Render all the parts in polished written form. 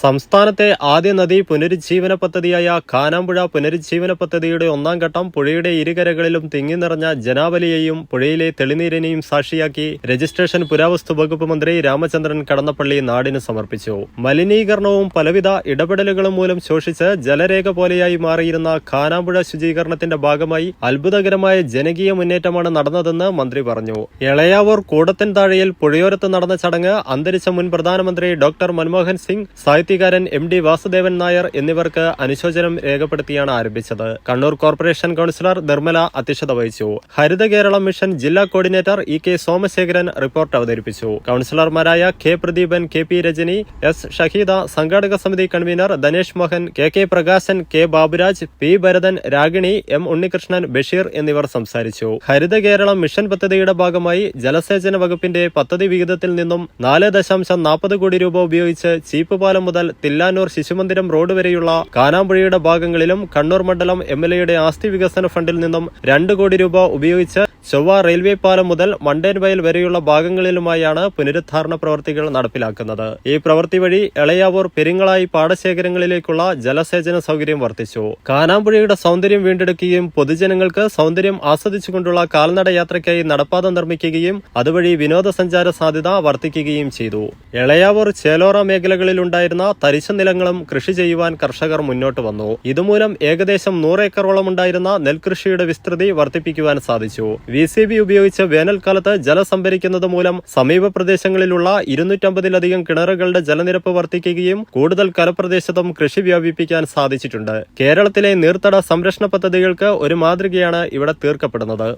സംസ്ഥാനത്തെ ആദ്യ നദീ പുനരുജ്ജീവന പദ്ധതിയായ കാനാമ്പുഴ പുനരുജ്ജീവന പദ്ധതിയുടെ ഒന്നാം ഘട്ടം പുഴയുടെ ഇരുകരകളിലും തിങ്ങിനിറഞ്ഞ ജനാവലിയെയും പുഴയിലെ തെളിനീരിനെയും സാക്ഷിയാക്കി രജിസ്ട്രേഷൻ പുരാവസ്തു വകുപ്പ് മന്ത്രി രാമചന്ദ്രൻ കടന്നപ്പള്ളി നാടിന് സമർപ്പിച്ചു. മലിനീകരണവും പലവിധ ഇടപെടലുകളും മൂലം ശോഷിച്ച് ജലരേഖ പോലെയായി മാറിയിരുന്ന കാനാമ്പുഴ ശുചീകരണത്തിന്റെ ഭാഗമായി അത്ഭുതകരമായ ജനകീയ മുന്നേറ്റമാണ് നടന്നതെന്ന് മന്ത്രി പറഞ്ഞു. എളയാവൂർ കൂടത്തൻ താഴെയിൽ പുഴയോരത്ത് നടന്ന ചടങ്ങ് അന്തരിച്ച മുൻ പ്രധാനമന്ത്രി ഡോക്ടർ മൻമോഹൻ സിംഗ്, സാഹിത്യകാരൻ MD വാസുദേവൻ നായർ എന്നിവർക്ക് അനുശോചനം രേഖപ്പെടുത്തിയാണ് ആരംഭിച്ചത്. കണ്ണൂർ കോർപ്പറേഷൻ കൌൺസിലർ നിർമ്മല അധ്യക്ഷത വഹിച്ചു. ഹരിത കേരളം മിഷൻ ജില്ലാ കോർഡിനേറ്റർ EK സോമശേഖരൻ റിപ്പോർട്ട് അവതരിപ്പിച്ചു. കൌൺസിലർമാരായ K Pradeepan, KP Rajani, S Shaheeda, സംഘാടക സമിതി convener Dhanesh Mohan, KK Prakashan, K Baburaj, P Bharathan, Ragini, M Unnikrishnan, Basheer എന്നിവർ സംസാരിച്ചു. ഹരിത കേരളം മിഷൻ പദ്ധതിയുടെ ഭാഗമായി ജലസേചന വകുപ്പിന്റെ പദ്ധതി വിഹിതത്തിൽ നിന്നും 4.40 കോടി രൂപ ഉപയോഗിച്ച് ചീപ്പ് പാലം മുതൽ തില്ലാനൂർ ശിശുമന്ദിരം റോഡ് വരെയുള്ള കാനാമ്പുഴയുടെ ഭാഗങ്ങളിലും കണ്ണൂർ മണ്ഡലം MLAയുടെ ആസ്തി വികസന ഫണ്ടിൽ നിന്നും 2 കോടി രൂപ ഉപയോഗിച്ച് ചൊവ്വ റെയിൽവേ പാലം മുതൽ മണ്ടേൻവയൽ വരെയുള്ള ഭാഗങ്ങളിലുമായാണ് പുനരുദ്ധാരണ പ്രവൃത്തികൾ നടപ്പിലാക്കുന്നത്. ഈ പ്രവൃത്തി വഴി എളയാവൂർ, പെരിങ്ങളായി പാടശേഖരങ്ങളിലേക്കുള്ള ജലസേചന സൗകര്യം വർദ്ധിച്ചു. കാനാമ്പുഴയുടെ സൗന്ദര്യം വീണ്ടെടുക്കുകയും പൊതുജനങ്ങൾക്ക് സൗന്ദര്യം ആസ്വദിച്ചുകൊണ്ടുള്ള കാൽനട യാത്രയ്ക്കായി നടപ്പാത നിർമ്മിക്കുകയും അതുവഴി വിനോദസഞ്ചാര സാധ്യത വർദ്ധിക്കുകയും ചെയ്തു. എളയാവൂർ, ചേലോറ മേഖലകളിലുണ്ടായിരുന്ന തരിശു നിലങ്ങളും കൃഷി ചെയ്യുവാൻ കർഷകർ മുന്നോട്ട് വന്നു. ഇതുമൂലം ഏകദേശം 100 ഏക്കറോളം ഉണ്ടായിരുന്ന നെൽകൃഷിയുടെ വിസ്തൃതി വർദ്ധിപ്പിക്കുവാൻ സാധിച്ചു. VCB ഉപയോഗിച്ച് വേനൽക്കാലത്ത് ജലം സംഭരിക്കുന്നത് മൂലം സമീപ പ്രദേശങ്ങളിലുള്ള 250-ലധികം കിണറുകളുടെ ജലനിരപ്പ് വർദ്ധിക്കുകയും കൂടുതൽ കരപ്രദേശത്തും കൃഷി വ്യാപിപ്പിക്കാൻ സാധിച്ചിട്ടുണ്ട്. കേരളത്തിലെ നീർത്തട സംരക്ഷണ പദ്ധതികൾക്ക് ഒരു മാതൃകയാണ് ഇവിടെ തീർക്കപ്പെടുന്നത്.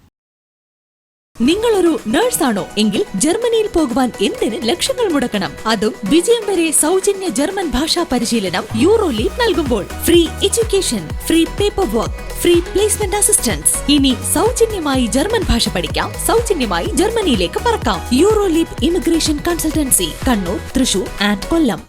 നിങ്ങളൊരു നഴ്സാണോ എങ്കിൽ ജർമ്മനിയിൽ പോകുവാൻ എന്തിന് ലക്ഷങ്ങൾ മുടക്കണം? അതും വിജയം വരെ സൗജന്യ ജർമ്മൻ ഭാഷാ പരിശീലനം യൂറോലീപ് നൽകുമ്പോൾ. Free education, free paper work, free placement assistance. ഇനി സൗജന്യമായി ജർമ്മൻ ഭാഷ പഠിക്കാം, സൗജന്യമായി ജർമ്മനിയിലേക്ക് പറക്കാം. Euroleap immigration consultancy, Kannur, Thrissur and Kollam.